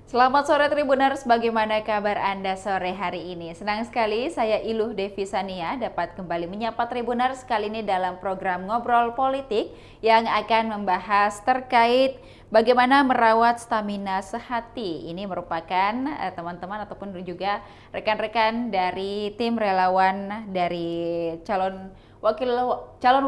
Selamat sore Tribuners, bagaimana kabar Anda sore hari ini? Senang sekali saya Iluh Devi Sania dapat kembali menyapa Tribuners kali ini dalam program Ngobrol Politik yang akan membahas terkait bagaimana merawat stamina sehati. Ini merupakan teman-teman ataupun juga rekan-rekan dari tim relawan dari calon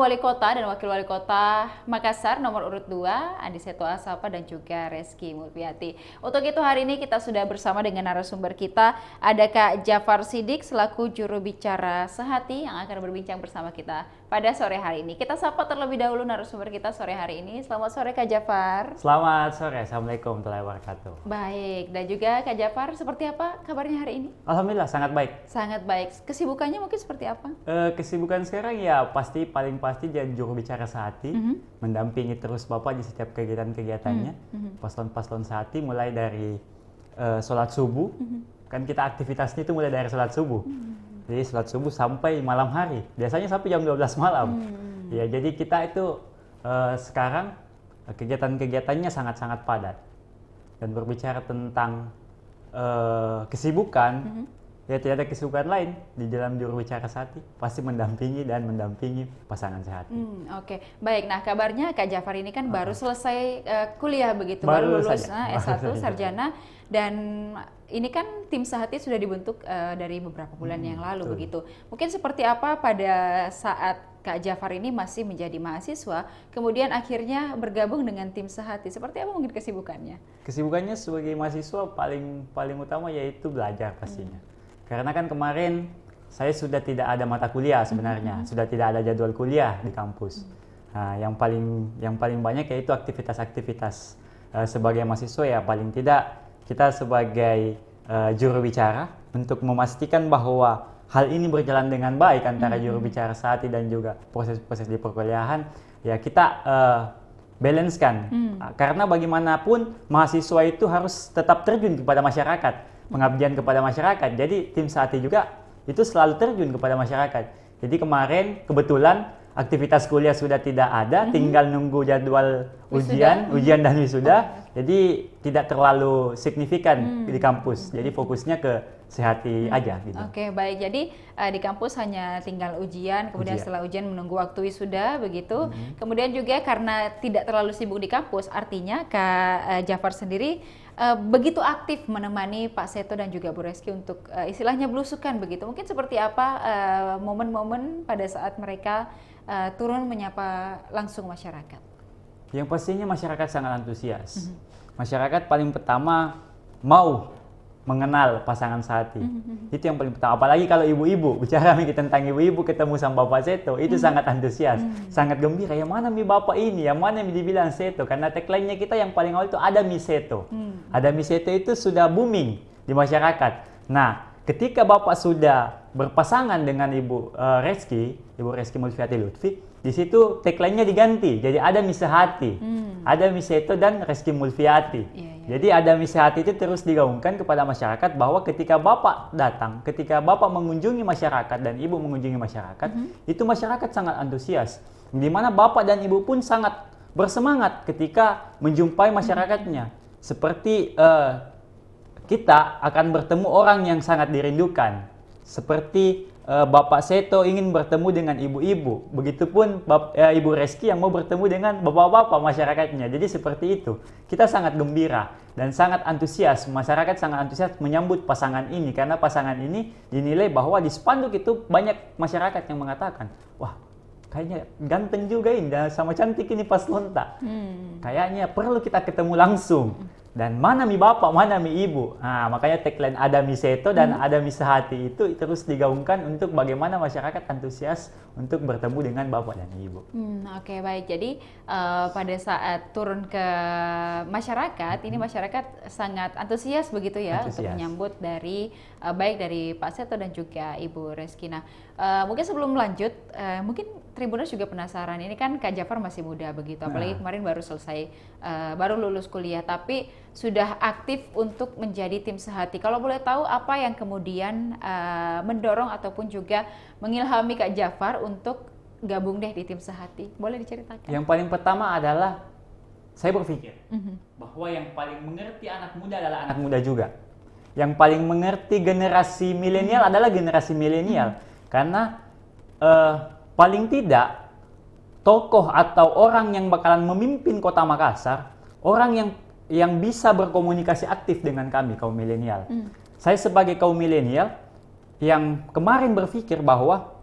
wali kota dan wakil wali kota Makassar nomor urut 2 Andi Seto Asapa dan juga Reski Mulfiati. Untuk itu hari ini kita sudah bersama dengan narasumber kita, ada Kak Jafar Siddiq selaku juru bicara Sehati yang akan berbincang bersama kita pada sore hari ini. Kita sapa terlebih dahulu narasumber kita sore hari ini. Selamat sore Kak Jafar. Selamat sore, Assalamualaikum warahmatullahi wabarakatuh. Baik, dan juga Kak Jafar, seperti apa kabarnya hari ini? Alhamdulillah sangat baik. Sangat baik. Kesibukannya mungkin seperti apa? Kesibukan sekarang ya paling pasti jadi juru bicara Sehati, mendampingi terus Bapak di setiap kegiatan-kegiatannya. Paslon-paslon Sehati mulai dari sholat subuh, kan kita aktivitasnya itu mulai dari sholat subuh. Jadi sholat subuh sampai malam hari, biasanya sampai jam 12 malam. Ya, jadi kita itu sekarang kegiatan-kegiatannya sangat-sangat padat. Dan berbicara tentang kesibukan, ya tidak ada kesibukan lain di dalam juru bicara Sehati, pasti mendampingi pasangan Sehati. Oke. Baik, nah kabarnya Kak Jafar ini kan baru selesai kuliah begitu, Baru baru lulus saja. S1 sarjana, dan ini kan tim Sehati sudah dibentuk dari beberapa bulan yang lalu betul. begitu. Mungkin seperti apa pada saat Kak Jafar ini masih menjadi mahasiswa, kemudian akhirnya bergabung dengan tim Sehati. Seperti apa mungkin kesibukannya? Kesibukannya sebagai mahasiswa paling utama yaitu belajar pastinya. Karena kan kemarin saya sudah tidak ada mata kuliah sebenarnya, sudah tidak ada jadwal kuliah di kampus. Nah, yang paling banyak yaitu aktivitas-aktivitas sebagai mahasiswa, ya paling tidak kita sebagai juru bicara untuk memastikan bahwa hal ini berjalan dengan baik antara juru bicara Sehati dan juga proses-proses di perkuliahan, ya kita balance-kan. Karena bagaimanapun mahasiswa itu harus tetap terjun kepada masyarakat, pengabdian kepada masyarakat. Jadi tim Sehati juga itu selalu terjun kepada masyarakat. Jadi kemarin kebetulan aktivitas kuliah sudah tidak ada, tinggal nunggu jadwal ujian dan wisuda. Jadi tidak terlalu signifikan di kampus. Jadi fokusnya ke Sehati aja gitu. Oke, baik. Jadi di kampus hanya tinggal ujian, kemudian setelah ujian menunggu waktu wisuda begitu. Kemudian juga karena tidak terlalu sibuk di kampus, artinya Kak Jafar sendiri begitu aktif menemani Pak Seto dan juga Bu Reski untuk istilahnya belusukan begitu. Mungkin seperti apa momen-momen pada saat mereka turun menyapa langsung masyarakat? Yang pastinya masyarakat sangat antusias. Masyarakat paling pertama mau mengenal pasangan Sehati. Itu yang paling pertama. Apalagi kalau ibu-ibu, bicara tentang ibu-ibu ketemu sama Bapak Seto, itu sangat antusias, sangat gembira. Yang mana mi Bapak ini, yang mana mi dibilang Seto. Karena tagline-nya kita yang paling awal itu ada mi Seto. Ada mi Seto itu sudah booming di masyarakat. Nah, ketika Bapak sudah berpasangan dengan Ibu Reski Mulfiati Lutfi, di situ tagline-nya diganti. Jadi ada mi Sehati, ada mi Seto dan Reski Mulfiati. Jadi ada mi Sehati itu terus digaungkan kepada masyarakat bahwa ketika Bapak datang, ketika Bapak mengunjungi masyarakat dan Ibu mengunjungi masyarakat, itu masyarakat sangat antusias. Di mana Bapak dan Ibu pun sangat bersemangat ketika menjumpai masyarakatnya. Seperti kita akan bertemu orang yang sangat dirindukan. Seperti Bapak Seto ingin bertemu dengan ibu-ibu, begitupun Ibu Reski yang mau bertemu dengan bapak-bapak masyarakatnya. Jadi seperti itu, kita sangat gembira dan sangat antusias. Masyarakat sangat antusias menyambut pasangan ini karena pasangan ini dinilai bahwa di spanduk itu banyak masyarakat yang mengatakan, wah kayaknya ganteng juga ini dan sama cantik ini pas lonta. Kayaknya perlu kita ketemu langsung. Dan mana mi Bapak, mana mi Ibu. Nah, makanya tagline ada mi Seto dan ada mi Sehati itu terus digaungkan untuk bagaimana masyarakat antusias untuk bertemu dengan Bapak dan Ibu. Oke, baik. Jadi pada saat turun ke masyarakat, ini masyarakat sangat antusias begitu ya untuk menyambut dari baik dari Pak Seto dan juga Ibu Reski. Nah, mungkin sebelum lanjut, mungkin Tribuners juga penasaran. Ini kan Kak Jafar masih muda begitu, apalagi kemarin baru selesai, baru lulus kuliah, tapi sudah aktif untuk menjadi tim Sehati. Kalau boleh tahu apa yang kemudian mendorong ataupun juga mengilhami Kak Jafar untuk gabung deh di tim Sehati? Boleh diceritakan? Yang paling pertama adalah saya berpikir bahwa yang paling mengerti anak muda adalah anak muda juga. Yang paling mengerti generasi milenial adalah generasi milenial. Karena paling tidak tokoh atau orang yang bakalan memimpin Kota Makassar, orang yang bisa berkomunikasi aktif dengan kami kaum milenial. Saya sebagai kaum milenial yang kemarin berpikir bahwa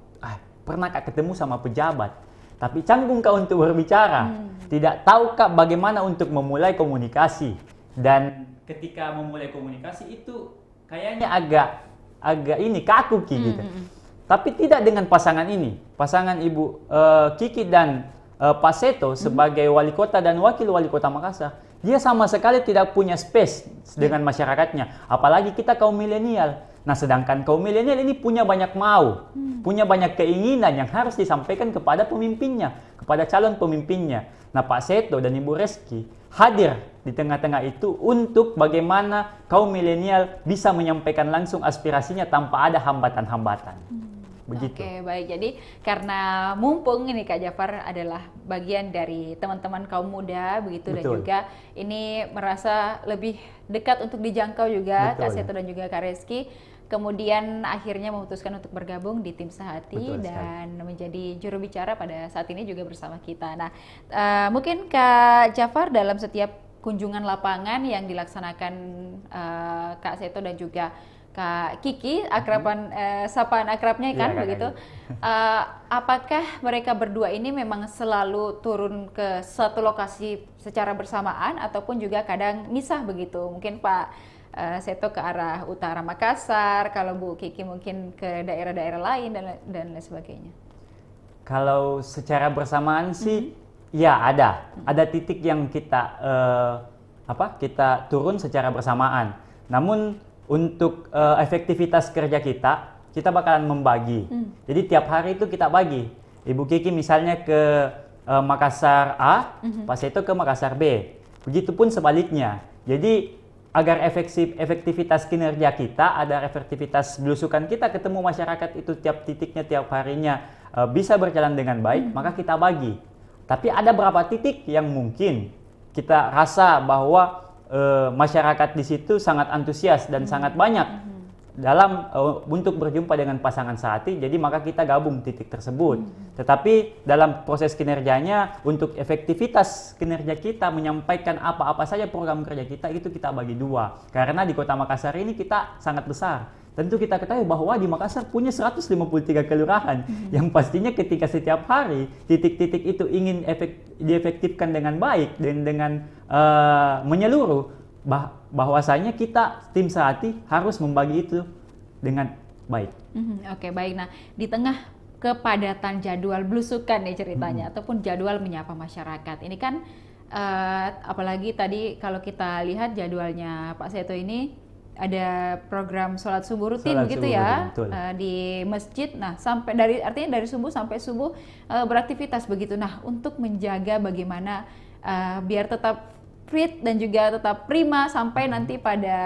pernah kak ketemu sama pejabat, tapi canggung kak untuk berbicara, tidak tahu kak bagaimana untuk memulai komunikasi. Dan ketika memulai komunikasi itu kayaknya agak ini kaku gitu. Tapi tidak dengan pasangan ini, pasangan Ibu Kiki dan Pak Seto sebagai wali kota dan wakil wali kota Makassar. Dia sama sekali tidak punya space dengan masyarakatnya, apalagi kita kaum milenial. Nah, sedangkan kaum milenial ini punya banyak mau, punya banyak keinginan yang harus disampaikan kepada pemimpinnya, kepada calon pemimpinnya. Nah, Pak Seto dan Ibu Reski hadir di tengah-tengah itu untuk bagaimana kaum milenial bisa menyampaikan langsung aspirasinya tanpa ada hambatan-hambatan. Begitu. Oke, baik. Jadi karena mumpung ini Kak Jafar adalah bagian dari teman-teman kaum muda begitu. Betul. Dan juga ini merasa lebih dekat untuk dijangkau juga. Betul. Kak Seto dan juga Kak Reski. Kemudian akhirnya memutuskan untuk bergabung di tim Sehati. Betul, dan menjadi juru bicara pada saat ini juga bersama kita. Nah, mungkin Kak Jafar dalam setiap kunjungan lapangan yang dilaksanakan Kak Seto dan juga Kak Kiki, sapaan akrabnya kan ya, begitu. Apakah mereka berdua ini memang selalu turun ke satu lokasi secara bersamaan ataupun juga kadang misah begitu? Mungkin Pak Seto ke arah utara Makassar, kalau Bu Kiki mungkin ke daerah-daerah lain dan lain sebagainya. Kalau secara bersamaan sih, ya ada titik yang kita kita turun secara bersamaan. Namun untuk efektivitas kerja kita bakalan membagi. Jadi tiap hari itu kita bagi. Ibu Kiki misalnya ke Makassar A, Pak Seto ke Makassar B. Begitupun sebaliknya. Jadi agar efektivitas kinerja kita, ada efektivitas belusukan kita ketemu masyarakat itu tiap titiknya, tiap harinya bisa berjalan dengan baik, maka kita bagi. Tapi ada beberapa titik yang mungkin kita rasa bahwa masyarakat di situ sangat antusias dan sangat banyak dalam untuk berjumpa dengan pasangan sehati, jadi maka kita gabung titik tersebut. Tetapi dalam proses kinerjanya, untuk efektivitas kinerja kita menyampaikan apa-apa saja program kerja kita, itu kita bagi dua. Karena di Kota Makassar ini kita sangat besar. Tentu kita ketahui bahwa di Makassar punya 153 kelurahan, yang pastinya ketika setiap hari titik-titik itu ingin diefektifkan dengan baik dan dengan menyeluruh, bahwasanya kita tim Sehati harus membagi itu dengan baik. Oke, baik. Nah, di tengah kepadatan jadwal belusukan nih ceritanya, ataupun jadwal menyapa masyarakat, ini kan apalagi tadi kalau kita lihat jadwalnya Pak Seto ini ada program sholat subuh rutin begitu ya, di masjid. Nah, artinya dari subuh sampai subuh beraktivitas begitu. Nah, untuk menjaga bagaimana biar tetap fit dan juga tetap prima sampai nanti pada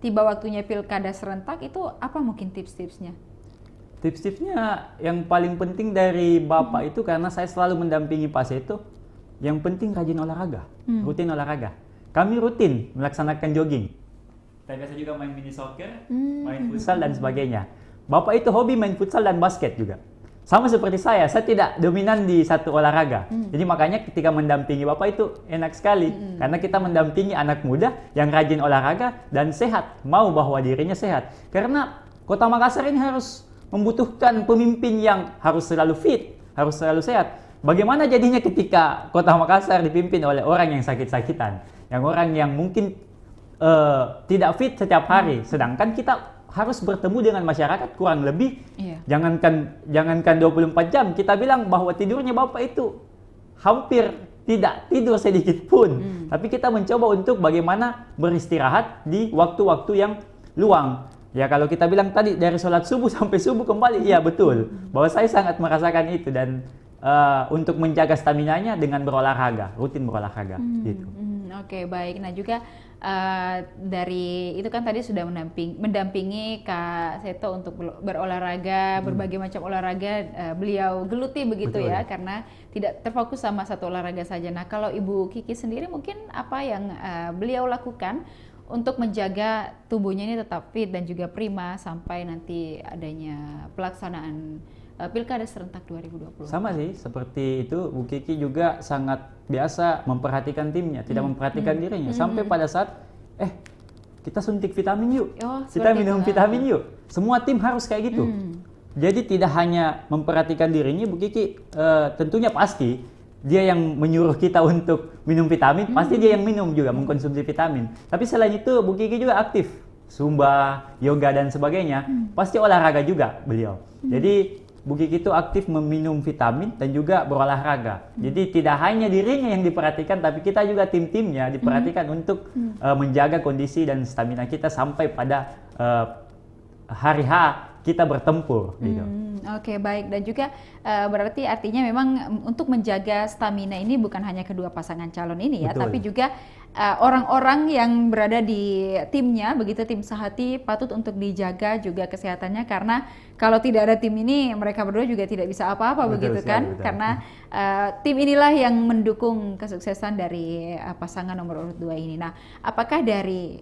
tiba waktunya pilkada serentak, itu apa mungkin tips-tipsnya? Tips-tipsnya yang paling penting dari Bapak itu, karena saya selalu mendampingi Pak Seto, yang penting rajin olahraga, rutin olahraga. Kami rutin melaksanakan jogging. Kita biasa juga main mini soccer, main futsal dan sebagainya. Bapak itu hobi main futsal dan basket juga. Sama seperti saya tidak dominan di satu olahraga. Jadi makanya ketika mendampingi Bapak itu enak sekali. Karena kita mendampingi anak muda yang rajin olahraga dan sehat. Mau bahwa dirinya sehat. Karena Kota Makassar ini harus membutuhkan pemimpin yang harus selalu fit, harus selalu sehat. Bagaimana jadinya ketika Kota Makassar dipimpin oleh orang yang sakit-sakitan. Yang orang yang mungkin tidak fit setiap hari. Sedangkan kita harus bertemu dengan masyarakat kurang lebih, jangankan 24 jam, kita bilang bahwa tidurnya Bapak itu hampir tidak tidur sedikit pun. Tapi kita mencoba untuk bagaimana beristirahat di waktu-waktu yang luang. Ya kalau kita bilang tadi dari sholat subuh sampai subuh kembali, iya betul. Bahwa saya sangat merasakan itu, dan untuk menjaga staminanya dengan berolahraga, rutin berolahraga gitu. Oke, baik. Nah juga dari itu kan tadi sudah mendampingi Kak Seto untuk berolahraga, berbagai macam olahraga beliau geluti begitu. Betul. Ya, karena tidak terfokus sama satu olahraga saja. Nah kalau Ibu Kiki sendiri mungkin apa yang beliau lakukan untuk menjaga tubuhnya ini tetap fit dan juga prima sampai nanti adanya pelaksanaan Pilkada serentak 2020. Sama sih, seperti itu Bu Kiki juga sangat biasa memperhatikan timnya, tidak memperhatikan dirinya. Sampai pada saat, kita suntik vitamin yuk, kita minum vitamin yuk. Semua tim harus kayak gitu. Jadi tidak hanya memperhatikan dirinya, Bu Kiki tentunya pasti dia yang menyuruh kita untuk minum vitamin, pasti dia yang minum juga, mengkonsumsi vitamin. Tapi selain itu Bu Kiki juga aktif, Zumba, yoga dan sebagainya, pasti olahraga juga beliau. Jadi Bu Kiki itu aktif meminum vitamin dan juga berolahraga. Jadi tidak hanya dirinya yang diperhatikan, tapi kita juga tim-timnya diperhatikan untuk menjaga kondisi dan stamina kita sampai pada hari H kita bertempur. Gitu. Oke, baik. Dan juga berarti artinya memang untuk menjaga stamina ini bukan hanya kedua pasangan calon ini ya, tapi juga orang-orang yang berada di timnya, begitu tim Sehati patut untuk dijaga juga kesehatannya, karena kalau tidak ada tim ini mereka berdua juga tidak bisa apa-apa begitu kan, betul. Karena tim inilah yang mendukung kesuksesan dari pasangan nomor urut 2 ini. Nah, apakah dari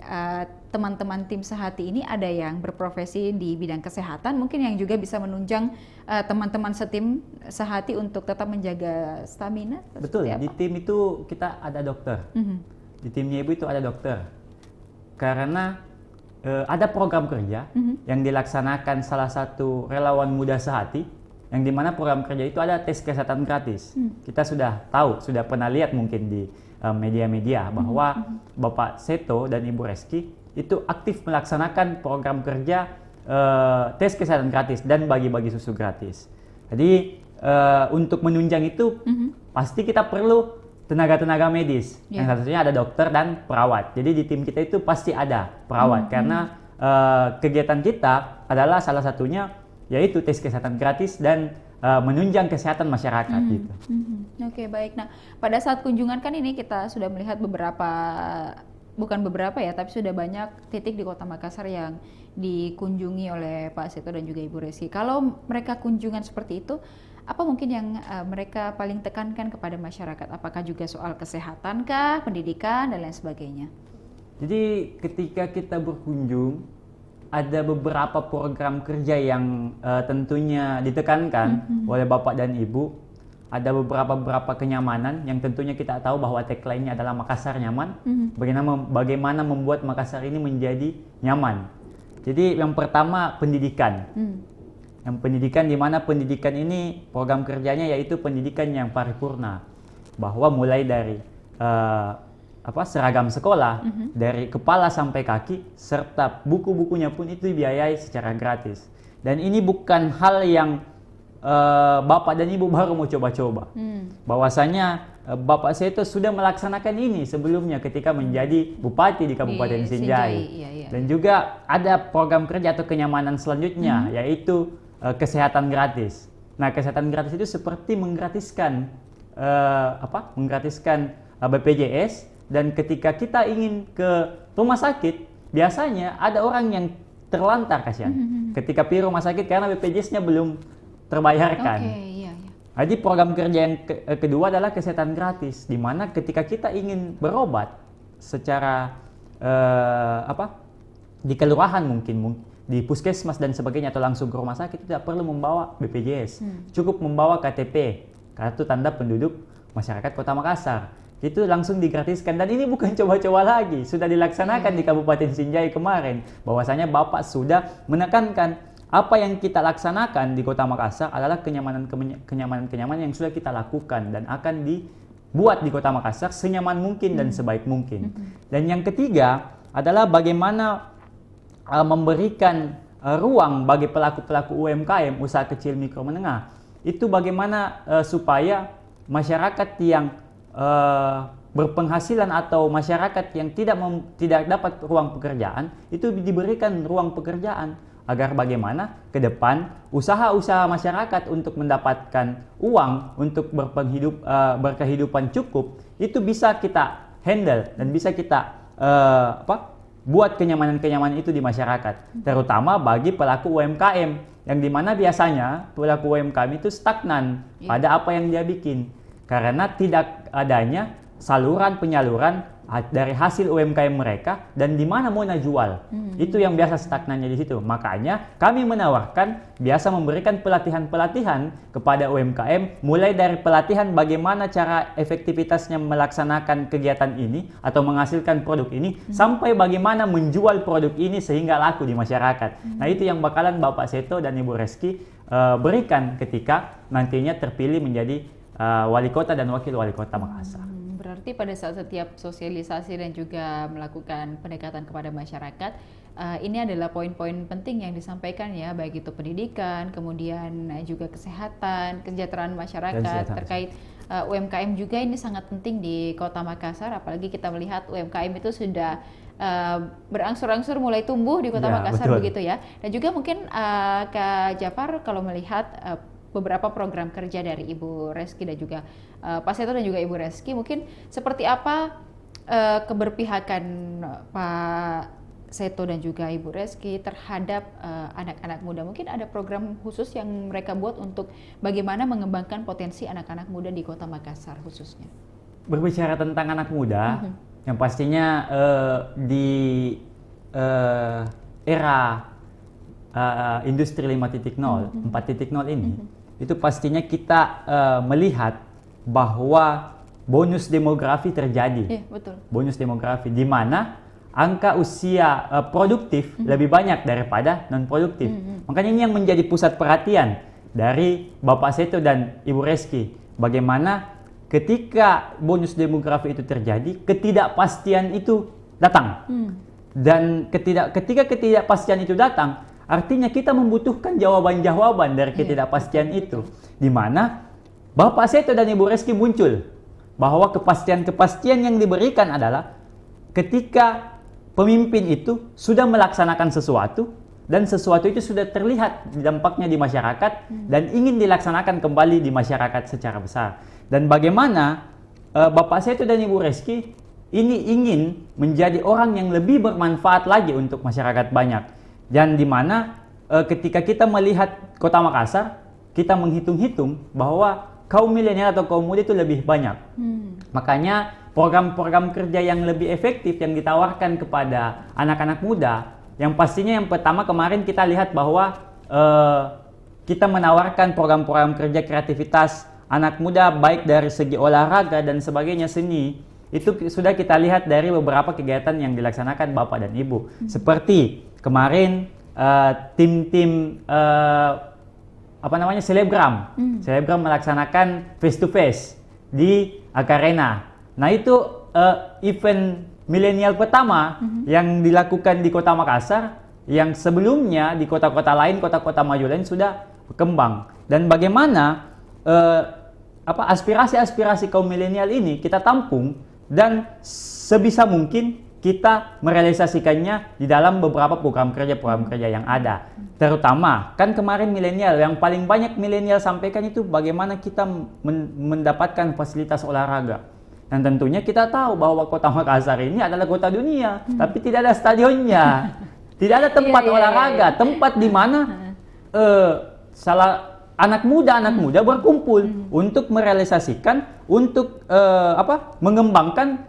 teman-teman tim Sehati ini ada yang berprofesi di bidang kesehatan mungkin yang juga bisa menunjang teman-teman setim Sehati untuk tetap menjaga stamina? Betul, di tim itu kita ada dokter. Di timnya Ibu itu ada dokter, karena ada program kerja yang dilaksanakan salah satu relawan muda Sehati, yang dimana program kerja itu ada tes kesehatan gratis. Kita sudah tahu, sudah pernah lihat mungkin di media-media bahwa Bapak Seto dan Ibu Reski itu aktif melaksanakan program kerja tes kesehatan gratis dan bagi-bagi susu gratis. Jadi untuk menunjang itu pasti kita perlu tenaga-tenaga medis, yang satunya ada dokter dan perawat. Jadi di tim kita itu pasti ada perawat, karena kegiatan kita adalah salah satunya yaitu tes kesehatan gratis dan menunjang kesehatan masyarakat. Gitu. Oke, baik. Nah, pada saat kunjungan kan ini kita sudah melihat bukan beberapa ya, tapi sudah banyak titik di Kota Makassar yang dikunjungi oleh Pak Seto dan juga Ibu Reski. Kalau mereka kunjungan seperti itu, apa mungkin yang mereka paling tekankan kepada masyarakat? Apakah juga soal kesehatan kah, pendidikan, dan lain sebagainya? Jadi ketika kita berkunjung, ada beberapa program kerja yang tentunya ditekankan oleh Bapak dan Ibu. Ada beberapa kenyamanan yang tentunya kita tahu bahwa tagline-nya adalah Makassar nyaman. Bagaimana membuat Makassar ini menjadi nyaman. Jadi yang pertama pendidikan. Yang pendidikan, di mana pendidikan ini program kerjanya yaitu pendidikan yang paripurna, bahwa mulai dari seragam sekolah, dari kepala sampai kaki, serta buku-bukunya pun itu dibiayai secara gratis. Dan ini bukan hal yang Bapak dan Ibu baru mau coba-coba. Bahwasanya Bapak Seto sudah melaksanakan ini sebelumnya ketika menjadi bupati di Kabupaten Sinjai. Dan juga ada program kerja atau kenyamanan selanjutnya, yaitu kesehatan gratis. Nah, kesehatan gratis itu seperti menggratiskan BPJS, dan ketika kita ingin ke rumah sakit, biasanya ada orang yang terlantar kasihan. Ketika pergi rumah sakit karena BPJS-nya belum terbayarkan. Jadi program kerja yang kedua adalah kesehatan gratis, di mana ketika kita ingin berobat secara di kelurahan mungkin di puskesmas dan sebagainya, atau langsung ke rumah sakit, tidak perlu membawa BPJS, cukup membawa KTP, kartu tanda penduduk masyarakat Kota Makassar, itu langsung digratiskan. Dan ini bukan coba-coba lagi, sudah dilaksanakan di Kabupaten Sinjai kemarin, bahwasanya Bapak sudah menekankan apa yang kita laksanakan di Kota Makassar adalah kenyamanan yang sudah kita lakukan dan akan dibuat di Kota Makassar senyaman mungkin dan sebaik mungkin. Dan yang ketiga adalah bagaimana memberikan ruang bagi pelaku-pelaku UMKM, usaha kecil mikro menengah, itu bagaimana supaya masyarakat yang berpenghasilan atau masyarakat yang tidak dapat ruang pekerjaan itu diberikan ruang pekerjaan, agar bagaimana ke depan usaha-usaha masyarakat untuk mendapatkan uang untuk berkehidupan cukup itu bisa kita handle dan bisa kita buat kenyamanan-kenyamanan itu di masyarakat, terutama bagi pelaku UMKM yang dimana biasanya pelaku UMKM itu stagnan pada apa yang dia bikin karena tidak adanya saluran penyaluran dari hasil UMKM mereka dan di mana mau jual. Itu yang biasa stagnannya di situ. Makanya kami menawarkan biasa memberikan pelatihan-pelatihan kepada UMKM mulai dari pelatihan bagaimana cara efektivitasnya melaksanakan kegiatan ini atau menghasilkan produk ini sampai bagaimana menjual produk ini sehingga laku di masyarakat. Nah, itu yang bakalan Bapak Seto dan Ibu Reski berikan ketika nantinya terpilih menjadi wali kota dan wakil wali kota Makassar. Berarti pada saat setiap sosialisasi dan juga melakukan pendekatan kepada masyarakat, ini adalah poin-poin penting yang disampaikan ya, baik itu pendidikan, kemudian juga kesehatan, kesejahteraan masyarakat, terkait UMKM juga ini sangat penting di Kota Makassar, apalagi kita melihat UMKM itu sudah berangsur-angsur mulai tumbuh di Kota Makassar, betul. Begitu ya. Dan juga mungkin Kak Jafar kalau melihat beberapa program kerja dari Ibu Reski dan juga Pak Seto dan juga Ibu Reski, mungkin seperti apa keberpihakan Pak Seto dan juga Ibu Reski terhadap anak-anak muda? Mungkin ada program khusus yang mereka buat untuk bagaimana mengembangkan potensi anak-anak muda di Kota Makassar khususnya. Berbicara tentang anak muda, yang pastinya di era industri 5.0, 4.0 ini, itu pastinya kita melihat bahwa bonus demografi terjadi. Betul. Bonus demografi di mana angka usia produktif lebih banyak daripada non produktif. Makanya ini yang menjadi pusat perhatian dari Bapak Seto dan Ibu Reski. Bagaimana ketika bonus demografi itu terjadi, ketidakpastian itu datang. Dan ketika ketidakpastian itu datang, artinya kita membutuhkan jawaban-jawaban dari ketidakpastian itu. Di mana Bapak Seto dan Ibu Reski muncul bahwa kepastian-kepastian yang diberikan adalah ketika pemimpin itu sudah melaksanakan sesuatu dan sesuatu itu sudah terlihat dampaknya di masyarakat dan ingin dilaksanakan kembali di masyarakat secara besar. Dan bagaimana Bapak Seto dan Ibu Reski ini ingin menjadi orang yang lebih bermanfaat lagi untuk masyarakat banyak. Dan di mana ketika kita melihat Kota Makassar, kita menghitung-hitung bahwa kaum milenial atau kaum muda itu lebih banyak. Makanya program-program kerja yang lebih efektif yang ditawarkan kepada anak-anak muda, yang pastinya yang pertama kemarin kita lihat bahwa kita menawarkan program-program kerja kreativitas anak muda baik dari segi olahraga dan sebagainya, seni. Itu sudah kita lihat dari beberapa kegiatan yang dilaksanakan Bapak dan Ibu. Seperti kemarin tim-tim selebgram melaksanakan face to face di Akarena. Nah, itu event milenial pertama yang dilakukan di Kota Makassar, yang sebelumnya di kota-kota lain, kota-kota maju lain sudah berkembang. Dan bagaimana aspirasi-aspirasi kaum milenial ini kita tampung dan sebisa mungkin kita merealisasikannya di dalam beberapa program kerja yang ada. Terutama, kan kemarin milenial, yang paling banyak milenial sampaikan itu bagaimana kita mendapatkan fasilitas olahraga. Dan tentunya kita tahu bahwa Kota Makassar ini adalah kota dunia, tapi tidak ada stadionnya. Tidak ada tempat olahraga, tempat di mana anak muda berkumpul untuk merealisasikan, untuk mengembangkan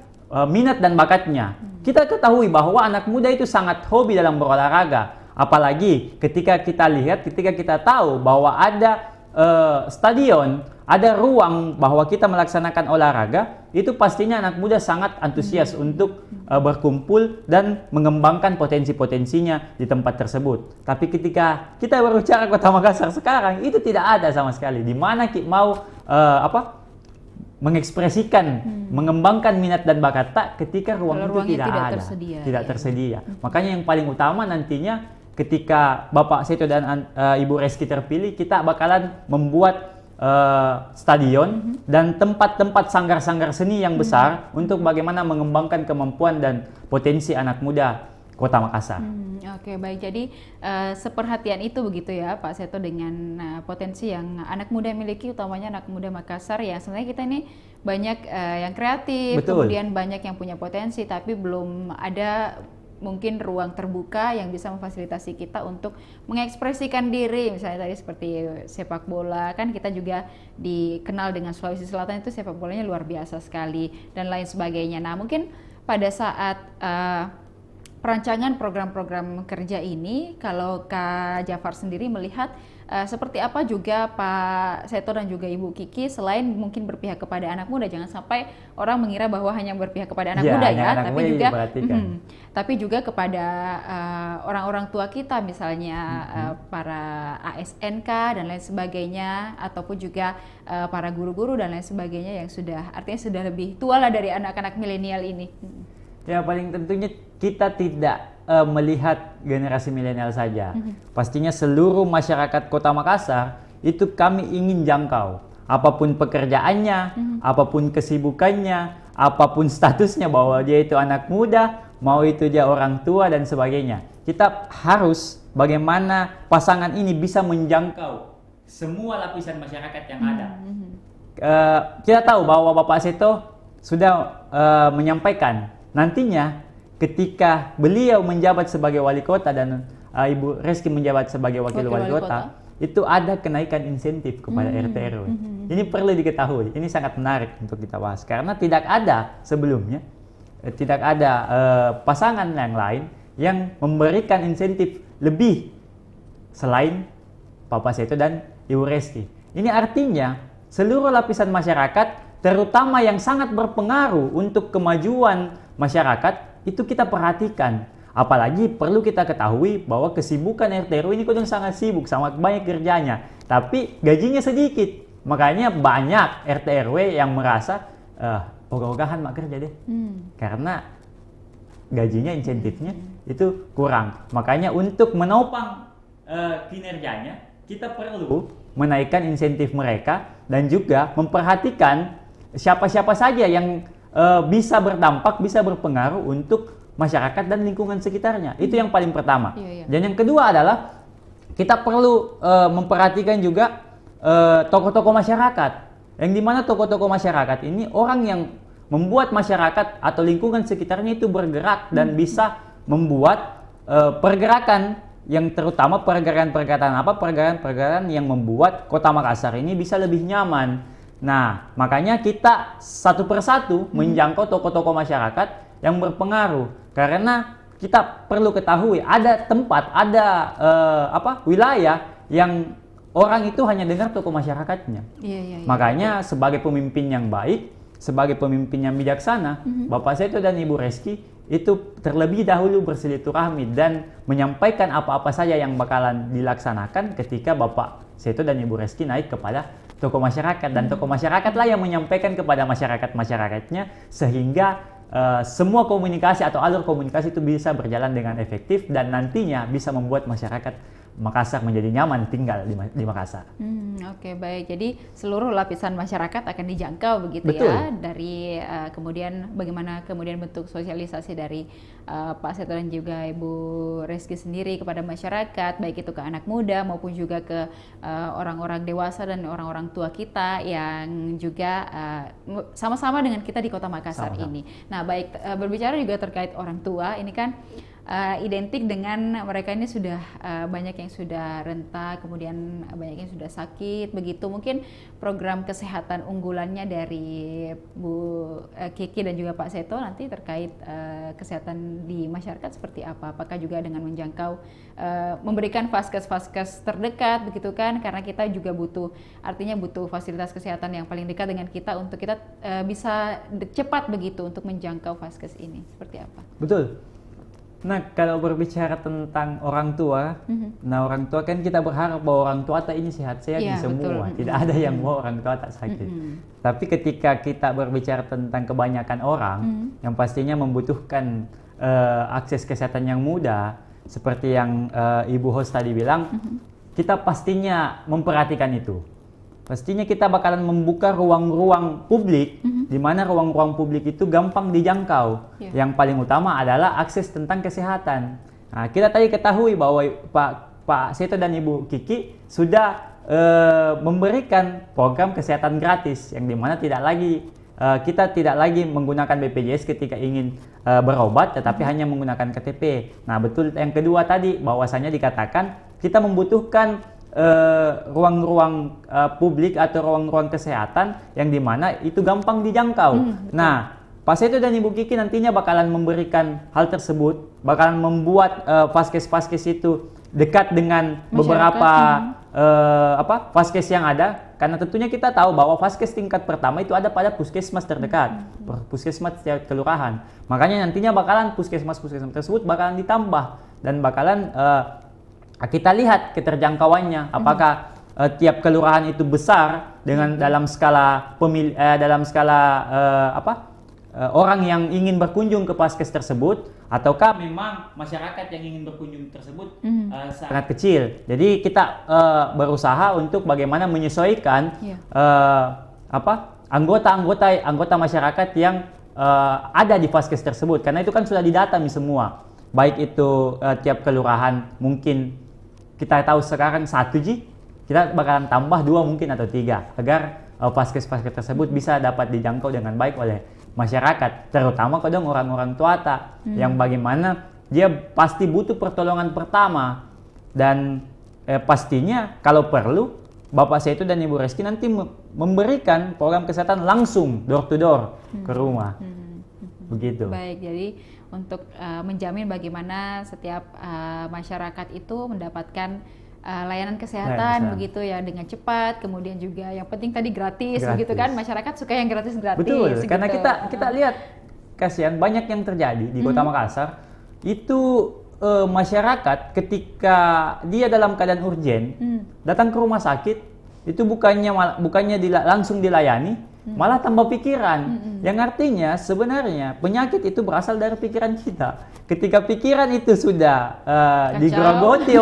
minat dan bakatnya. Kita ketahui bahwa anak muda itu sangat hobi dalam berolahraga. Apalagi ketika kita tahu bahwa ada stadion, ada ruang bahwa kita melaksanakan olahraga, itu pastinya anak muda sangat antusias untuk berkumpul dan mengembangkan potensi-potensinya di tempat tersebut. Tapi ketika kita berbicara Kota Makassar sekarang, itu tidak ada sama sekali. Di mana kita mau mengekspresikan, mengembangkan minat dan bakat ketika ruang itu tidak tersedia. Makanya yang paling utama nantinya ketika Bapak Seto dan Ibu Reski terpilih, kita bakalan membuat stadion dan tempat-tempat sanggar-sanggar seni yang besar untuk bagaimana mengembangkan kemampuan dan potensi anak muda Kota Makassar. Oke, baik. Jadi seperhatian itu begitu ya Pak Seto dengan potensi yang anak muda miliki, utamanya anak muda Makassar ya. Sebenarnya kita ini banyak yang kreatif, Betul. kemudian banyak yang punya potensi, tapi belum ada mungkin ruang terbuka yang bisa memfasilitasi kita untuk mengekspresikan diri. Misalnya tadi seperti sepak bola, kan kita juga dikenal dengan Sulawesi Selatan itu sepak bolanya luar biasa sekali dan lain sebagainya. Nah, mungkin pada saat perancangan program-program kerja ini, kalau Kak Jafar sendiri melihat seperti apa juga Pak Seto dan juga Ibu Kiki, selain mungkin berpihak kepada anak muda, jangan sampai orang mengira bahwa hanya berpihak kepada anak muda ya, anak tapi muda juga tapi juga kepada orang-orang tua kita, misalnya para ASNK dan lain sebagainya, ataupun juga para guru-guru dan lain sebagainya yang sudah artinya sudah lebih tua lah dari anak-anak milenial ini. Ya, paling tentunya kita tidak melihat generasi milenial saja. Pastinya seluruh masyarakat Kota Makassar itu kami ingin jangkau. Apapun pekerjaannya, apapun kesibukannya, apapun statusnya, bahwa dia itu anak muda, mau itu dia orang tua dan sebagainya. Kita harus bagaimana pasangan ini bisa menjangkau semua lapisan masyarakat yang ada. Kita tahu bahwa Bapak Seto sudah menyampaikan nantinya ketika beliau menjabat sebagai wali kota dan Ibu Reski menjabat sebagai wakil wali kota, itu ada kenaikan insentif kepada RT RW. Ini perlu diketahui, ini sangat menarik untuk kita bahas karena tidak ada sebelumnya, tidak ada pasangan yang lain yang memberikan insentif lebih selain Bapak Seto dan Ibu Reski. Ini artinya seluruh lapisan masyarakat, terutama yang sangat berpengaruh untuk kemajuan masyarakat, itu kita perhatikan. Apalagi perlu kita ketahui bahwa kesibukan RT RW ini kadang sangat sibuk, sangat banyak kerjanya, tapi gajinya sedikit. Makanya banyak RT RW yang merasa ogah-ogahan mak kerja deh, karena gajinya, insentifnya itu kurang. Makanya untuk menopang kinerjanya, kita perlu menaikkan insentif mereka dan juga memperhatikan siapa-siapa saja yang bisa berdampak, bisa berpengaruh untuk masyarakat dan lingkungan sekitarnya. Itu yang paling pertama. Dan yang kedua adalah kita perlu memperhatikan juga tokoh-tokoh masyarakat. Yang dimana tokoh-tokoh masyarakat ini orang yang membuat masyarakat atau lingkungan sekitarnya itu bergerak dan bisa membuat pergerakan yang terutama pergerakan yang membuat Kota Makassar ini bisa lebih nyaman. Nah, makanya kita satu persatu menjangkau tokoh-tokoh masyarakat yang berpengaruh. Karena kita perlu ketahui ada tempat, ada wilayah yang orang itu hanya dengar tokoh masyarakatnya. Makanya sebagai pemimpin yang baik, sebagai pemimpin yang bijaksana, Bapak Seto dan Ibu Reski itu terlebih dahulu bersilaturahmi dan menyampaikan apa-apa saja yang bakalan dilaksanakan ketika Bapak Seto dan Ibu Reski naik kepada tokoh masyarakat, dan tokoh masyarakatlah yang menyampaikan kepada masyarakatnya sehingga semua komunikasi atau alur komunikasi itu bisa berjalan dengan efektif dan nantinya bisa membuat masyarakat Makassar menjadi nyaman tinggal di Makassar. Oke, baik. Jadi seluruh lapisan masyarakat akan dijangkau begitu. Betul. Ya. Dari kemudian bagaimana kemudian bentuk sosialisasi dari Pak Seto dan juga Ibu Reski sendiri kepada masyarakat, baik itu ke anak muda maupun juga ke orang-orang dewasa dan orang-orang tua kita yang juga sama-sama dengan kita di Kota Makassar ini. Nah, baik, berbicara juga terkait orang tua, ini kan identik dengan mereka ini sudah banyak yang sudah renta, kemudian banyak yang sudah sakit, begitu. Mungkin program kesehatan unggulannya dari Bu Kiki dan juga Pak Seto nanti terkait kesehatan di masyarakat seperti apa? Apakah juga dengan menjangkau memberikan vaskes-vaskes terdekat begitu kan? Karena kita juga butuh fasilitas kesehatan yang paling dekat dengan kita untuk kita bisa cepat begitu untuk menjangkau vaskes ini. Seperti apa? Betul. Nah, kalau berbicara tentang orang tua, nah orang tua kan kita berharap bahwa orang tua ini sehat-sehat semua. Betul. Tidak ada yang mau orang tua tak sakit. Tapi ketika kita berbicara tentang kebanyakan orang yang pastinya membutuhkan akses kesehatan yang mudah, seperti yang Ibu host tadi bilang, kita pastinya memperhatikan itu. pastinya kita bakalan membuka ruang-ruang publik, di mana ruang-ruang publik itu gampang dijangkau. Yang paling utama adalah akses tentang kesehatan. Nah, kita tadi ketahui bahwa Pak Seto dan Ibu Kiki sudah memberikan program kesehatan gratis, yang dimana kita tidak lagi menggunakan BPJS ketika ingin berobat, tetapi hanya menggunakan KTP. Nah, betul yang kedua tadi, bahwasanya dikatakan kita membutuhkan ruang-ruang publik atau ruang-ruang kesehatan yang dimana itu gampang dijangkau. Nah, Pak Seto dan Ibu Kiki nantinya bakalan memberikan hal tersebut, bakalan membuat vaskes-vaskes itu dekat dengan beberapa vaskes yang ada, karena tentunya kita tahu bahwa vaskes tingkat pertama itu ada pada puskesmas terdekat, puskesmas kelurahan. Makanya nantinya bakalan puskesmas tersebut bakalan ditambah dan bakalan kita lihat keterjangkauannya, apakah tiap kelurahan itu besar dengan dalam skala orang yang ingin berkunjung ke vaskes tersebut, ataukah memang masyarakat yang ingin berkunjung tersebut sangat kecil. Jadi kita berusaha untuk bagaimana menyesuaikan anggota masyarakat yang ada di vaskes tersebut, karena itu kan sudah didata semua. Baik itu tiap kelurahan mungkin kita tahu sekarang 1 kita bakalan tambah 2 mungkin atau 3 agar vaskes-vaskes tersebut bisa dapat dijangkau dengan baik oleh masyarakat, terutama kadang orang-orang tua yang bagaimana dia pasti butuh pertolongan pertama, dan pastinya kalau perlu Bapak Seto dan Ibu Reski nanti memberikan program kesehatan langsung door to door ke rumah. Begitu. Baik, jadi untuk menjamin bagaimana setiap masyarakat itu mendapatkan layanan kesehatan begitu ya dengan cepat, kemudian juga yang penting tadi gratis. Begitu kan, masyarakat suka yang gratis-gratis. Betul, gitu. karena kita lihat kasihan banyak yang terjadi di Kota Makassar itu masyarakat ketika dia dalam keadaan urgen datang ke rumah sakit itu bukannya langsung dilayani, malah tambah pikiran, yang artinya sebenarnya penyakit itu berasal dari pikiran kita. Ketika pikiran itu sudah digerogoti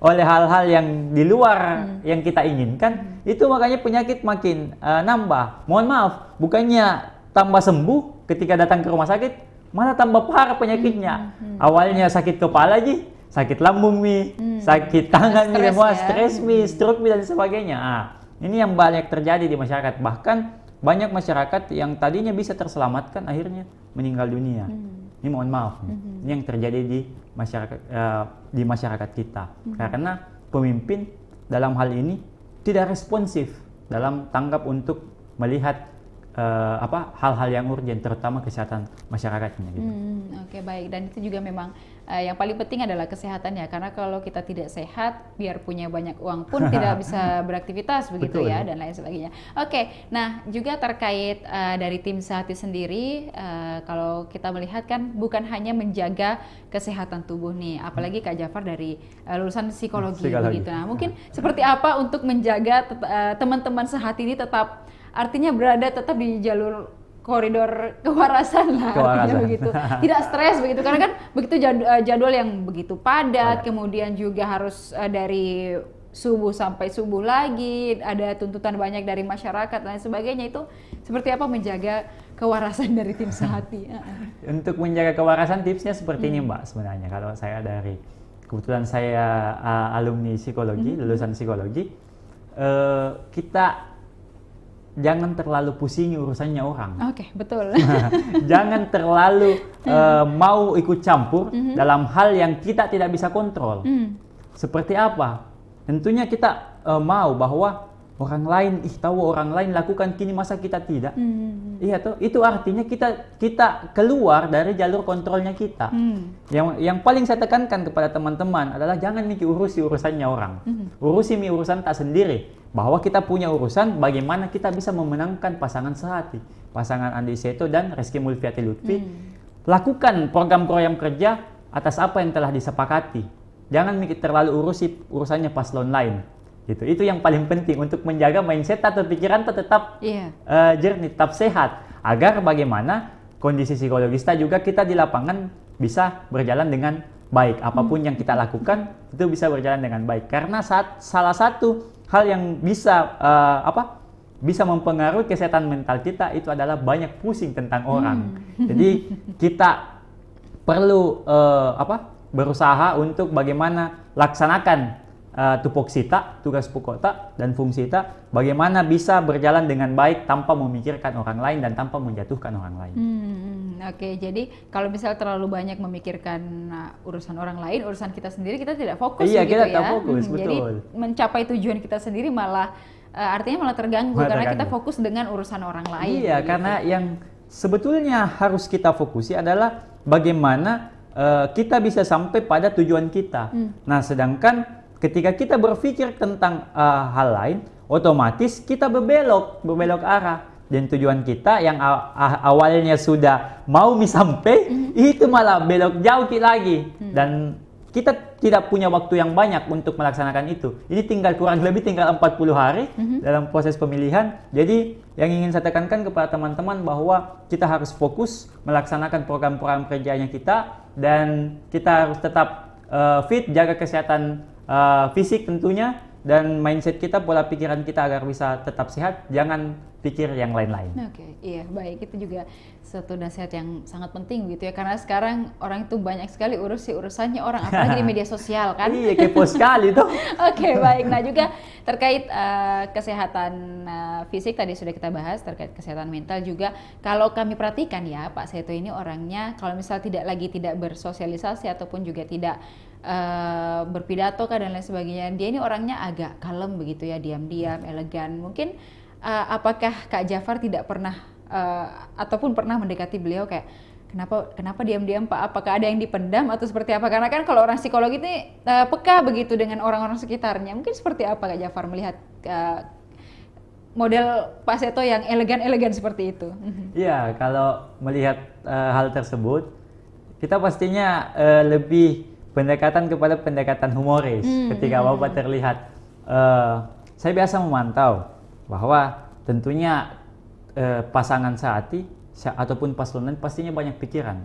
oleh hal-hal yang di luar yang kita inginkan, itu makanya penyakit makin nambah. Mohon maaf, bukannya tambah sembuh ketika datang ke rumah sakit, malah tambah parah penyakitnya. Awalnya sakit kepala sakit lambung sakit tangan semua, stres stroke dan sebagainya. Ini yang banyak terjadi di masyarakat. Bahkan banyak masyarakat yang tadinya bisa terselamatkan akhirnya meninggal dunia. Ini mohon maaf, ini yang terjadi di masyarakat kita. Karena pemimpin dalam hal ini tidak responsif dalam tanggap untuk melihat hal-hal yang urgen, terutama kesehatan masyarakatnya. Gitu. Oke, baik. Dan itu juga memang yang paling penting adalah kesehatan ya, karena kalau kita tidak sehat, biar punya banyak uang pun tidak bisa beraktivitas begitu. Betul, ya, dan lain sebagainya. Oke, nah juga terkait dari tim Sehati sendiri, kalau kita melihat kan bukan hanya menjaga kesehatan tubuh nih, apalagi Kak Jafar dari lulusan psikologi. Begitu. Nah, mungkin seperti apa untuk menjaga teman-teman Sehati ini tetap artinya berada tetap di jalur koridor kewarasan lah, artinya begitu, tidak stres begitu, karena kan begitu jadwal yang begitu padat, kemudian juga harus dari subuh sampai subuh lagi, ada tuntutan banyak dari masyarakat dan sebagainya. Itu seperti apa menjaga kewarasan dari tim Sehati? Untuk menjaga kewarasan tipsnya seperti ini Mbak, sebenarnya kalau saya kebetulan saya alumni psikologi, lulusan psikologi, kita jangan terlalu pusingi urusannya orang. Oke, betul. Jangan terlalu mau ikut campur dalam hal yang kita tidak bisa kontrol. Seperti apa? Tentunya kita mau bahwa orang lain, orang lain lakukan kini masa kita tidak. Iya toh, itu artinya kita keluar dari jalur kontrolnya kita. Yang paling saya tekankan kepada teman-teman adalah jangan urusi urusannya orang. Urusi urusan tak sendiri. Bahwa kita punya urusan bagaimana kita bisa memenangkan pasangan Sehati, pasangan Andi Seto dan Reski Mulfiati Lutfi. Lakukan program-program kerja atas apa yang telah disepakati. Jangan terlalu urusi urusannya paslon lain. Gitu. Itu yang paling penting untuk menjaga mindset atau pikiran tetap jernih, tetap sehat, agar bagaimana kondisi psikologis juga kita di lapangan bisa berjalan dengan baik. Apapun yang kita lakukan itu bisa berjalan dengan baik. Karena salah satu hal yang bisa bisa mempengaruhi kesehatan mental kita itu adalah banyak pusing tentang orang. Jadi kita perlu berusaha untuk bagaimana laksanakan tupoksita, tugas pokokta dan fungsita, bagaimana bisa berjalan dengan baik tanpa memikirkan orang lain dan tanpa menjatuhkan orang lain. Oke, jadi kalau misal terlalu banyak memikirkan urusan orang lain, urusan kita sendiri kita tidak fokus. Iya, gitu kita tidak ya. fokus, betul. Jadi mencapai tujuan kita sendiri malah artinya malah terganggu karena kita fokus dengan urusan orang lain. Iya, gitu. karena yang sebetulnya harus kita fokusi adalah bagaimana kita bisa sampai pada tujuan kita. Nah, sedangkan ketika kita berpikir tentang hal lain, otomatis kita berbelok arah. Dan tujuan kita yang awalnya sudah mau sampai, itu malah belok jauh lagi. Dan kita tidak punya waktu yang banyak untuk melaksanakan itu. Ini kurang lebih tinggal 40 hari dalam proses pemilihan. Jadi yang ingin saya tekankan kepada teman-teman bahwa kita harus fokus melaksanakan program-program kerjanya kita. Dan kita harus tetap fit, jaga kesehatan fisik tentunya, dan mindset kita, pola pikiran kita agar bisa tetap sehat, jangan pikir yang lain-lain. Oke, iya, baik, itu juga satu nasihat yang sangat penting gitu ya, karena sekarang orang itu banyak sekali urusannya orang, apalagi di media sosial kan. Iya, kepo sekali tuh. Oke, baik. Nah, juga terkait kesehatan fisik tadi sudah kita bahas, terkait kesehatan mental juga. Kalau kami perhatikan ya, Pak Seto ini orangnya kalau misal tidak bersosialisasi ataupun juga tidak berpidato dan lain sebagainya, dia ini orangnya agak kalem begitu ya, diam-diam, elegan. Mungkin apakah Kak Jafar tidak pernah ataupun pernah mendekati beliau kayak kenapa diam-diam Pak? Apakah ada yang dipendam atau seperti apa? Karena kan kalau orang psikolog ini peka begitu dengan orang-orang sekitarnya. Mungkin seperti apa Kak Jafar melihat model Pak Seto yang elegan-elegan seperti itu? Iya, kalau melihat hal tersebut, kita pastinya lebih pendekatan kepada pendekatan humoris. Ketika Bapak terlihat, saya biasa memantau bahwa tentunya pasangan sehati ataupun paslon lain pastinya banyak pikiran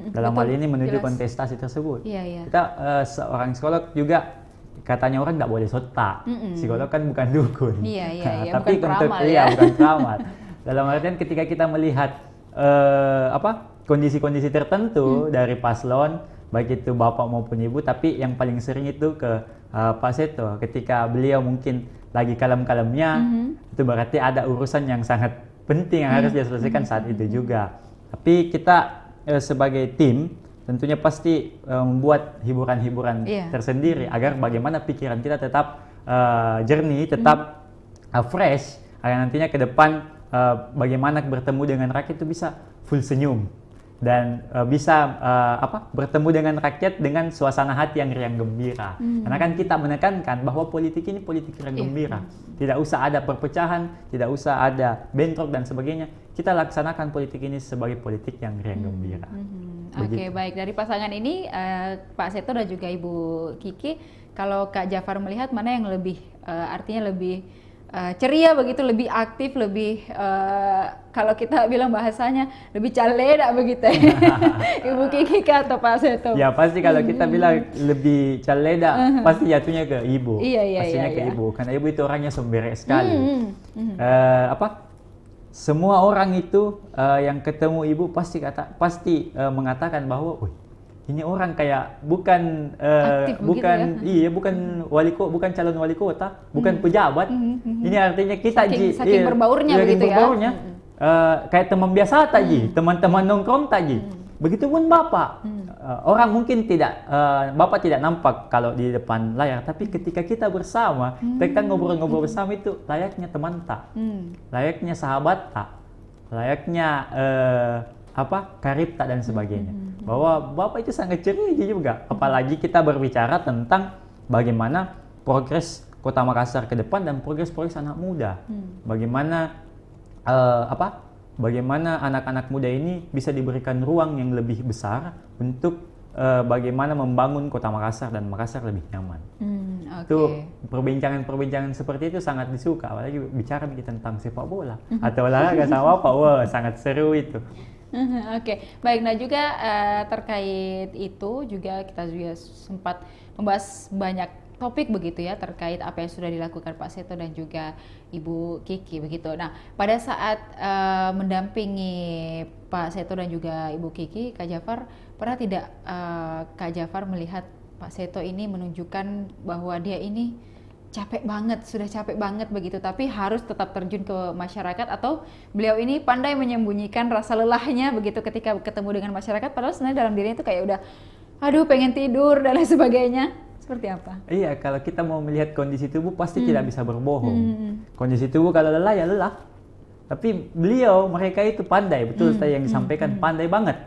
dalam hal ini menuju kontestasi tersebut. Iya. Kita seorang psikolog juga katanya orang tidak boleh sotak. Psikolog kan bukan dukun. Iya, tapi bukan peramal bukan peramal. Dalam artian ketika kita melihat kondisi-kondisi tertentu dari paslon, baik itu bapak maupun ibu, tapi yang paling sering itu ke Pak Seto. Ketika beliau mungkin lagi kalem-kalemnya, itu berarti ada urusan yang sangat penting yang harus diselesaikan saat itu juga. Tapi kita sebagai tim tentunya pasti membuat hiburan-hiburan tersendiri agar bagaimana pikiran kita tetap jernih, tetap fresh, agar nantinya ke depan bagaimana bertemu dengan rakyat itu bisa full senyum. Dan bisa bertemu dengan rakyat dengan suasana hati yang riang gembira. Karena kan kita menekankan bahwa politik ini politik riang gembira. Tidak usah ada perpecahan, tidak usah ada bentrok dan sebagainya. Kita laksanakan politik ini sebagai politik yang riang gembira. Oke, baik. Dari pasangan ini, Pak Seto dan juga Ibu Kiki, kalau Kak Jafar melihat mana yang lebih, artinya lebih ceria begitu, lebih aktif, lebih kalau kita bilang bahasanya lebih caleda begitu ya. Ibu Kiki atau Pak Seto? Ya pasti kalau kita bilang lebih caleda pasti jatuhnya ke ibu. Pastinya ke ibu, karena ibu itu orangnya somberek sekali. Semua orang itu yang ketemu ibu pasti mengatakan bahwa ini orang kayak bukan bukan calon wali kota, bukan pejabat. Ini artinya kita saking berbaurnya begitu ya. Kayak teman biasa tadi, teman-teman nongkrong tadi. Begitupun Bapak. Orang mungkin Bapak tidak nampak kalau di depan layar, tapi ketika kita bersama, kita ngobrol-ngobrol bersama itu layaknya teman tak, layaknya sahabat tak, layaknya karib tak dan sebagainya. Bahwa Bapak itu sangat ceria juga. Apalagi kita berbicara tentang bagaimana progres Kota Makassar ke depan dan progres anak muda. Bagaimana bagaimana anak-anak muda ini bisa diberikan ruang yang lebih besar untuk bagaimana membangun Kota Makassar dan Makassar lebih nyaman. Itu perbincangan seperti itu sangat disuka, apalagi bicara tentang sepak bola atau olahraga sama Bapak. Sangat seru itu. Oke, baik. Nah juga terkait itu juga kita juga sempat membahas banyak topik begitu ya terkait apa yang sudah dilakukan Pak Seto dan juga Ibu Kiki begitu. Nah, pada saat mendampingi Pak Seto dan juga Ibu Kiki, Kak Jafar pernah tidak Kak Jafar melihat Pak Seto ini menunjukkan bahwa dia ini capek banget, sudah capek banget begitu, tapi harus tetap terjun ke masyarakat, atau beliau ini pandai menyembunyikan rasa lelahnya begitu ketika ketemu dengan masyarakat, padahal sebenarnya dalam dirinya itu kayak udah, aduh pengen tidur dan lain sebagainya. Seperti apa? Iya, kalau kita mau melihat kondisi tubuh pasti tidak bisa berbohong. Kondisi tubuh kalau lelah ya lelah. Tapi mereka itu pandai, betul tadi yang disampaikan, pandai banget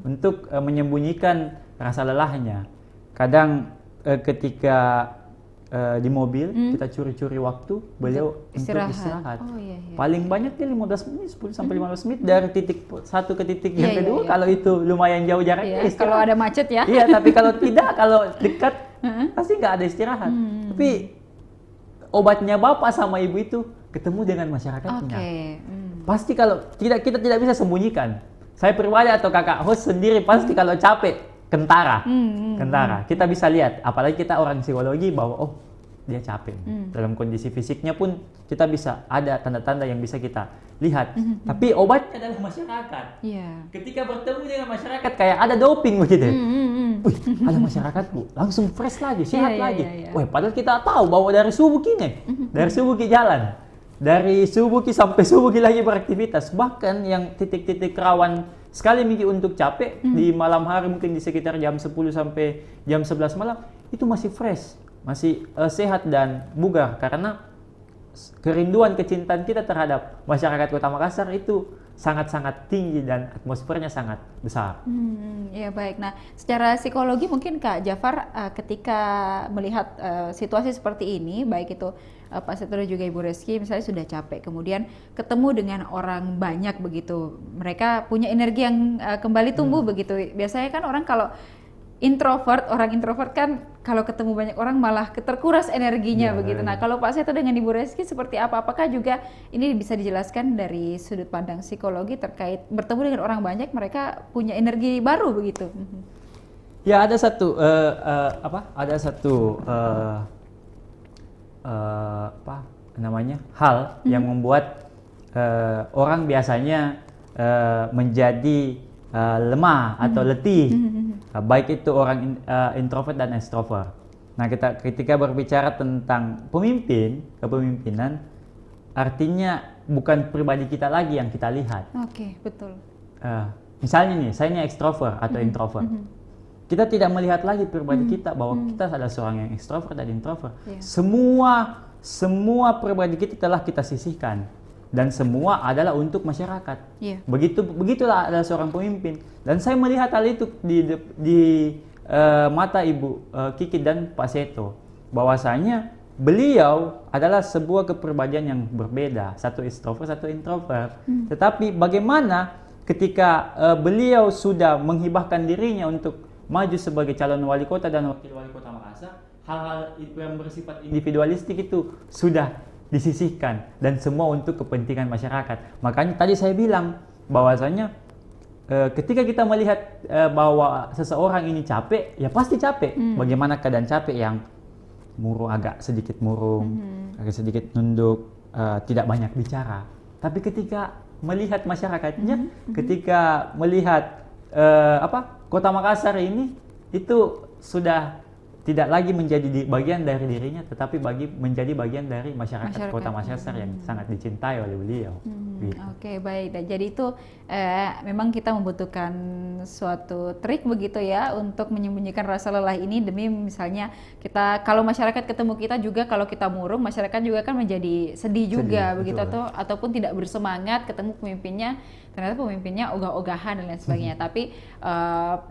untuk menyembunyikan rasa lelahnya. Kadang ketika di mobil kita curi-curi waktu beliau untuk istirahat. Oh, iya. Paling banyak dia 15 menit, 10 sampai 15 menit dari titik satu ke titik yang kedua. Kalau itu lumayan jauh jaraknya, kalau ada macet ya. Iya, tapi kalau tidak, kalau dekat pasti nggak ada istirahat. Tapi obatnya bapak sama ibu itu ketemu dengan masyarakatnya. Pasti kalau kita tidak bisa sembunyikan. Saya pribadi atau kakak host sendiri pasti kalau capek kentara. Kita bisa lihat, apalagi kita orang psikologi bahwa oh dia capek. Dalam kondisi fisiknya pun kita bisa ada tanda-tanda yang bisa kita lihat. Tapi obatnya adalah masyarakat. Ketika bertemu dengan masyarakat kayak ada doping begitu. Wih, ada masyarakatku, langsung fresh lagi, sehat lagi. Wah, padahal kita tahu bahwa dari subuh kini, dari subuh ki jalan, dari subuh ki sampai subuh ki lagi beraktivitas. Bahkan yang titik-titik rawan sekali mungkin untuk capek di malam hari, mungkin di sekitar jam 10 sampai jam 11 malam, itu masih fresh, masih sehat dan bugar, karena kerinduan kecintaan kita terhadap masyarakat Kota Makassar itu sangat-sangat tinggi dan atmosfernya sangat besar. Ya baik. Nah, secara psikologi mungkin Kak Jafar ketika melihat situasi seperti ini, baik itu Pak Seto dan juga Ibu Reski misalnya sudah capek, kemudian ketemu dengan orang banyak begitu, mereka punya energi yang kembali tumbuh begitu. Biasanya kan orang kalau orang introvert kan kalau ketemu banyak orang malah terkuras energinya begitu. Nah, kalau Pak Seto dengan Ibu Reski seperti apa? Apakah juga ini bisa dijelaskan dari sudut pandang psikologi terkait bertemu dengan orang banyak, mereka punya energi baru begitu? Ya, ada satu hal yang membuat orang biasanya menjadi lemah atau letih, baik itu orang introvert dan extrovert. Nah, ketika berbicara tentang kepemimpinan, artinya bukan pribadi kita lagi yang kita lihat. Oke, betul. Misalnya nih, saya ini extrovert atau introvert. Kita tidak melihat lagi pribadi kita bahwa kita adalah seorang yang extrovert dan introvert. Semua pribadi kita telah kita sisihkan. Dan semua adalah untuk masyarakat. Begitulah adalah seorang pemimpin. Dan saya melihat hal itu di mata Ibu Kiki dan Pak Seto, bahwasanya beliau adalah sebuah kepribadian yang berbeda, satu extrovert, satu introvert. Tetapi bagaimana ketika beliau sudah menghibahkan dirinya untuk maju sebagai calon wali kota dan wakil wali kota Makassar, hal-hal yang bersifat individualistik itu sudah disisihkan dan semua untuk kepentingan masyarakat. Makanya tadi saya bilang bahwasanya ketika kita melihat bahwa seseorang ini capek, ya pasti capek. Bagaimana keadaan capek yang agak sedikit murung, agak sedikit nunduk, tidak banyak bicara. Tapi ketika melihat masyarakatnya, ketika melihat Kota Makassar ini, itu sudah tidak lagi menjadi bagian dari dirinya, tetapi menjadi bagian dari masyarakat Kota Makassar yang sangat dicintai oleh beliau. Oke, baik. Dan jadi itu memang kita membutuhkan suatu trik begitu ya untuk menyembunyikan rasa lelah ini, demi misalnya kalau masyarakat ketemu kita juga, kalau kita murung, masyarakat juga kan menjadi sedih juga begitu, ataupun tidak bersemangat ketemu pemimpinnya, ternyata pemimpinnya ogah-ogahan dan lain sebagainya. Tapi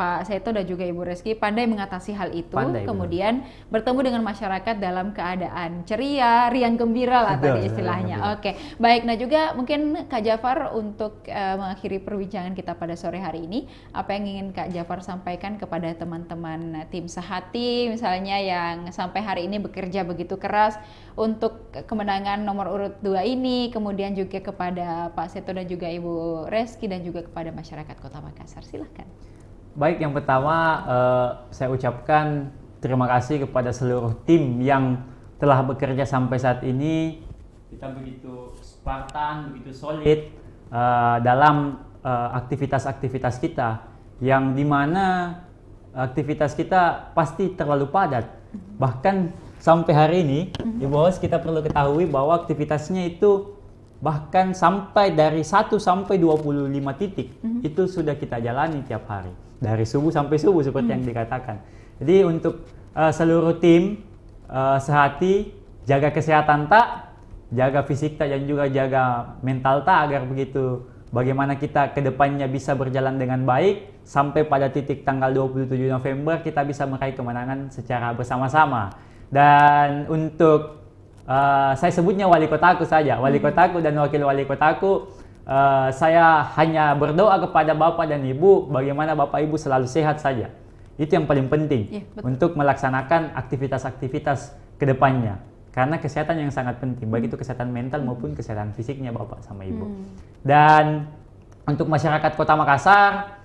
Pak Seto dan juga Ibu Reski pandai mengatasi hal itu, kemudian bertemu dengan masyarakat dalam keadaan ceria, riang gembira lah tadi istilahnya. Oke, baik. Nah juga mungkin Kak Jafar untuk mengakhiri perbincangan kita pada sore hari ini, apa yang ingin Kak Jafar sampaikan kepada teman-teman tim Sehati misalnya yang sampai hari ini bekerja begitu keras untuk kemenangan nomor urut 2 ini, kemudian juga kepada Pak Seto dan juga Ibu Reski dan juga kepada masyarakat Kota Makassar. Silahkan. Baik, yang pertama saya ucapkan terima kasih kepada seluruh tim yang telah bekerja sampai saat ini. Kita begitu Spartan, begitu solid dalam aktivitas-aktivitas kita, yang dimana aktivitas kita pasti terlalu padat. Bahkan sampai hari ini, Ibu Host, kita perlu ketahui bahwa aktivitasnya itu bahkan sampai dari 1 sampai 25 titik itu sudah kita jalani tiap hari. Dari subuh sampai subuh seperti yang dikatakan. Jadi untuk seluruh tim sehati, jaga kesehatan tak, jaga fisik tak, dan juga jaga mental tak, agar begitu bagaimana kita ke depannya bisa berjalan dengan baik sampai pada titik tanggal 27 November kita bisa meraih kemenangan secara bersama-sama. Dan untuk saya sebutnya wali kotaku saja, wali kotaku dan wakil wali kotaku, saya hanya berdoa kepada Bapak dan Ibu bagaimana Bapak Ibu selalu sehat saja. Itu yang paling penting untuk melaksanakan aktivitas-aktivitas ke depannya. Karena kesehatan yang sangat penting, baik itu kesehatan mental maupun kesehatan fisiknya Bapak sama Ibu. Dan untuk masyarakat Kota Makassar,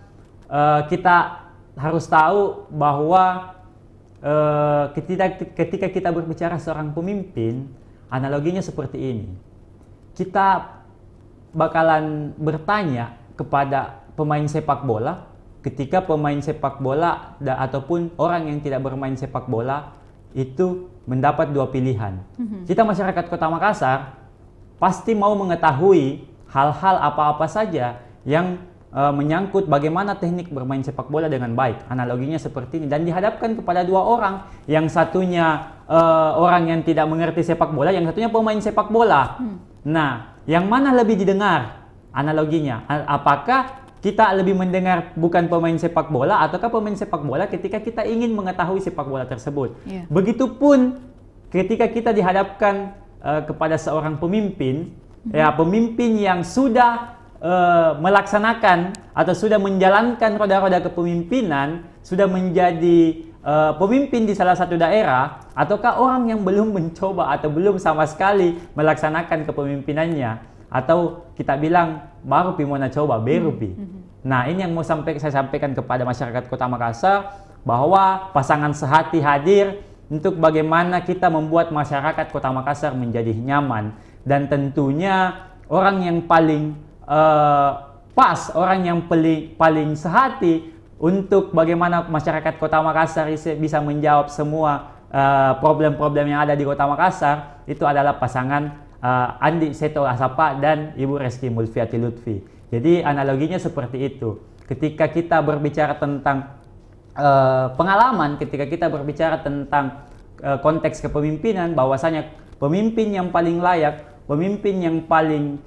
kita harus tahu bahwa ketika kita berbicara seorang pemimpin, analoginya seperti ini. Kita bakalan bertanya kepada pemain sepak bola ketika pemain sepak bola ataupun orang yang tidak bermain sepak bola itu mendapat 2 pilihan. Kita masyarakat Kota Makassar pasti mau mengetahui hal-hal apa-apa saja yang menyangkut bagaimana teknik bermain sepak bola dengan baik. Analoginya seperti ini, dan dihadapkan kepada 2 orang, yang satunya orang yang tidak mengerti sepak bola, yang satunya pemain sepak bola. Nah, yang mana lebih didengar analoginya? Apakah kita lebih mendengar bukan pemain sepak bola ataukah pemain sepak bola ketika kita ingin mengetahui sepak bola tersebut? Begitupun ketika kita dihadapkan kepada seorang pemimpin, ya pemimpin yang sudah melaksanakan atau sudah menjalankan roda-roda kepemimpinan, sudah menjadi pemimpin di salah satu daerah, ataukah orang yang belum mencoba atau belum sama sekali melaksanakan kepemimpinannya, atau kita bilang baru pi mau coba baru pi. Nah, ini yang mau saya sampaikan kepada masyarakat Kota Makassar, bahwa pasangan sehati hadir untuk bagaimana kita membuat masyarakat Kota Makassar menjadi nyaman, dan tentunya orang yang paling pas, orang yang paling sehati untuk bagaimana masyarakat Kota Makassar bisa menjawab semua problem-problem yang ada di Kota Makassar, itu adalah pasangan Andi Seto Asapa dan Ibu Reski Mulfiati Lutfi. Jadi analoginya seperti itu. Ketika kita berbicara tentang pengalaman, ketika kita berbicara tentang konteks kepemimpinan, bahwasanya pemimpin yang paling layak, pemimpin yang paling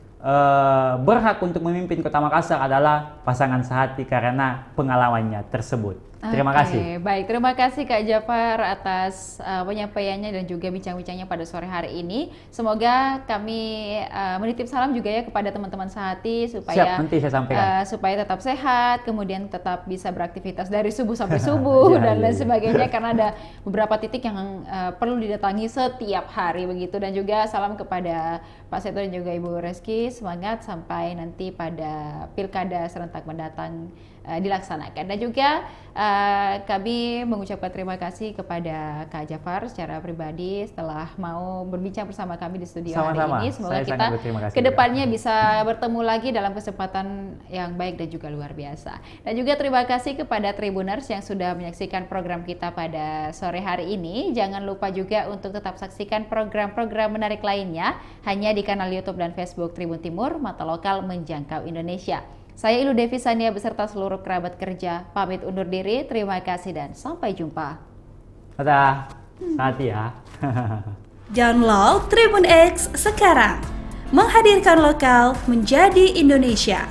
berhak untuk memimpin Kota Makassar adalah pasangan sehati karena pengalamannya tersebut. Terima kasih. Baik, terima kasih Kak Jafar atas penyampaiannya dan juga bincang-bincangnya pada sore hari ini. Semoga kami menitip salam juga ya kepada teman-teman sehati supaya nanti saya sampaikan. Supaya tetap sehat, kemudian tetap bisa beraktivitas dari subuh sampai subuh dan lain sebagainya, karena ada beberapa titik yang perlu didatangi setiap hari begitu. Dan juga salam kepada Pak Seto dan juga Ibu Reski, semangat sampai nanti pada Pilkada serentak mendatang dilaksanakan. Dan juga kami mengucapkan terima kasih kepada Kak Jafar secara pribadi setelah mau berbincang bersama kami di studio hari ini. Semoga kita kedepannya bisa bertemu lagi dalam kesempatan yang baik dan juga luar biasa. Dan juga terima kasih kepada Tribuners yang sudah menyaksikan program kita pada sore hari ini. Jangan lupa juga untuk tetap saksikan program-program menarik lainnya hanya di kanal YouTube dan Facebook Tribun Timur, Mata Lokal Menjangkau Indonesia. Saya Ilu Devi Sania beserta seluruh kerabat kerja pamit undur diri. Terima kasih dan sampai jumpa. Dadah, hati ya. Download Tribun X sekarang, menghadirkan lokal menjadi Indonesia.